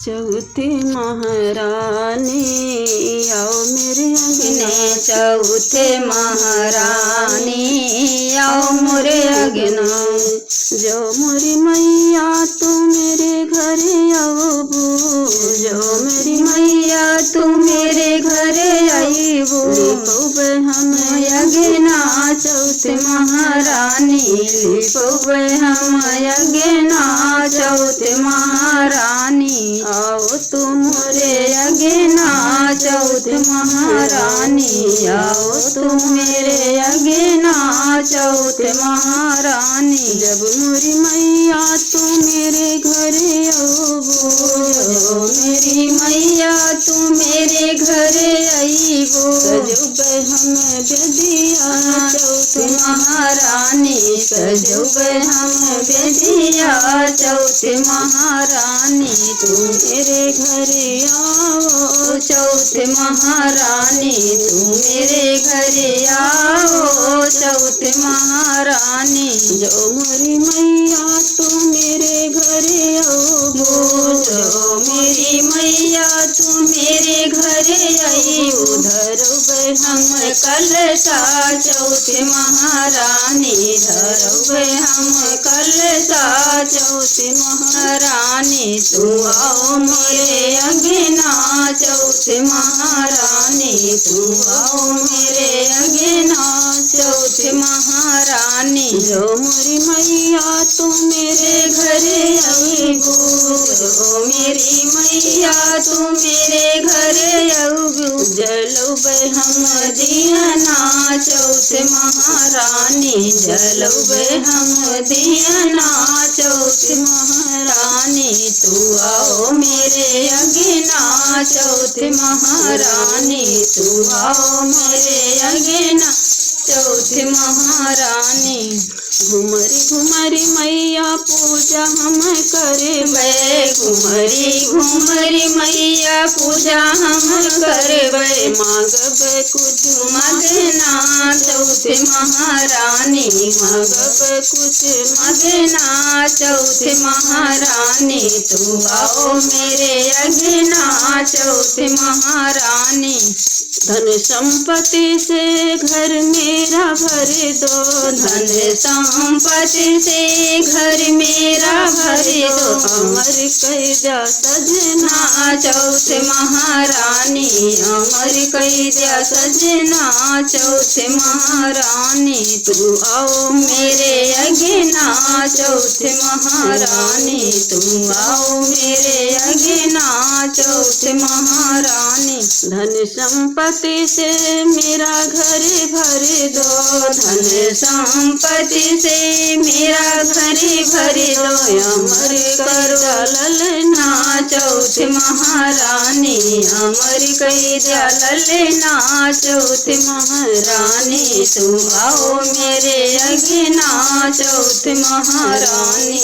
चौथे महारानी आओ मेरे अंगना, चौथे महारानी आओ मोरे अंगना। जो मोरी मैया तू मेरे घरे आओ बो, जो मेरी मैया तू मेरे घरे आई वो। लिपोबे हम अंगना चौथे महारानी, लिपोबे हम अंगना चौथे महारानी। आओ तुम मोरे अंगना चौथे महारानी, आओ तुम मेरे अंगना चौथे महारानी। जब मोरी मैया तू मेरे घरे आओ बो, जो मेरी मैया तू मेरे घरे आई वो। सजोबे हम बेदिया चौथे महारानी, सजोबे हम बेदिया चौथे महारानी। तू मेरे घरे आओ चौथे महारानी, तू मेरे घरे आओ चौथे महारानी। जो मोरी मैया तू मेरे घरे आओ बो, जो मेरी मैया तू मेरे घरे आई वो। धरोबे हम कलशा चौथे महारानी, धरोबे हम कलशा चौथे महारानी। तू आओ मेरे अंगना चौथे महारानी, तू आओ मेरे अंगना चौथे महारानी। जो मोरी मैया तू मेरे घरे आई बो, जो मेरी मैया तू मेरे घरे आओ। जलोबे हम दियना चौथे महारानी, जलोबे हम दियना चौथे महारानी। तू आओ मेरे अंगना चौथे महारानी, तू आओ मेरे अंगना चौथे महारानी। घुमरी घुमरी मैया पूजा हम करे वे, घुमरी घुमरी मैया पूजा हम करबे। मांगबे कुछ मगना चौथे महारानी, मांगबे कुछ मगना चौथे महारानी। तू आओ मेरे अंगना चौथे महारानी। धन संपत्ति से घर मेरा भर दो, धन संपत्ति से घर मेरा भर दो। अमर कैदा सजना चौथे महारानी, अमर कैदा सजना चौथे महारानी। तू आओ मेरे अंगना चौथे महारानी, तू आओ मेरे अंगना चौथे महारानी। धन संपत्ति से मेरा घर भर दो, धन संपत्ति से मेरा घर भर दो। अमर करो ललना चौथे महारानी, अमर कैदा ललना चौथे महारानी। तू आओ मेरे अंगना चौथे महारानी।